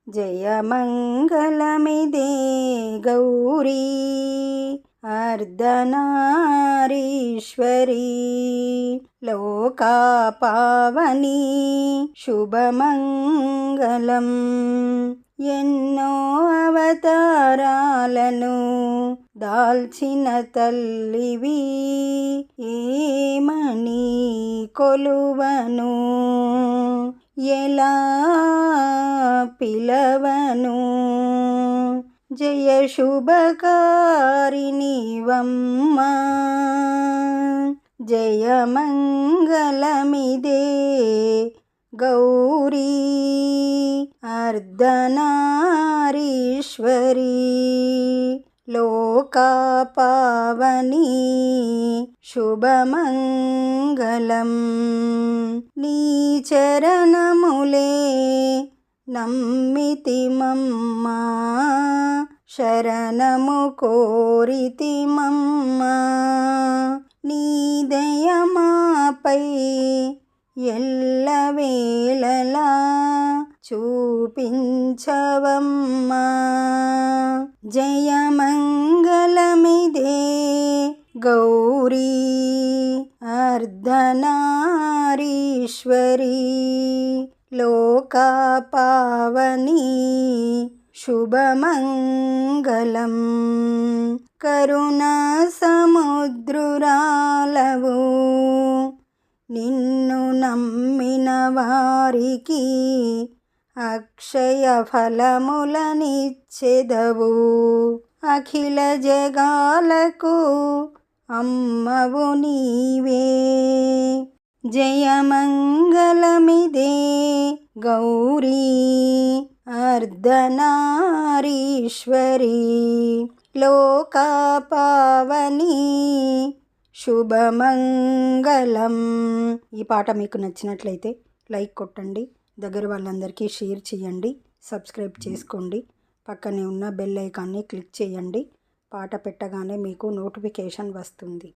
జయమంగళమిదే గౌరీ అర్ధనారీశ్వరీ లోకాపావని శుభమంగళం. ఎన్నో అవతారాలను దాల్చిన తల్లివి, ఏమని కొలువను, ఎలా పిలవను. జయ శుభకారిణివమ్మా, జయమంగళమిదే గౌరీ అర్ధనారీశ్వరీ లోకాపావని శుభమంగళం. నీ చరణములే నమ్మితిమమ్మా, శరణము కోరితిమమ్మా. నీ దయమాపై ఎల్లవేళలా చూపించవమ్మా. జయమంగళమిదే గౌరీ అర్ధనారీశ్వరీ లోకాపావని శుభమంగళం. కరుణా సముద్రురాలవు, నిన్ను నమ్మిన వారికి అక్షయ ఫలములనిచ్చెదవు. అఖిల జగాలకు అమ్మవు నీవే. జయమంగళమిదే గౌరీ అర్ధనారీశ్వరీ లోకాపావని శుభమంగళం. ఈ పాట మీకు నచ్చినట్లయితే లైక్ కొట్టండి, దగ్గర వాళ్ళందరికీ షేర్ చేయండి, సబ్స్క్రైబ్ చేసుకోండి, పక్కనే ఉన్న బెల్ ఐకాన్ని క్లిక్ చేయండి. పాట పెట్టగానే మీకు నోటిఫికేషన్ వస్తుంది.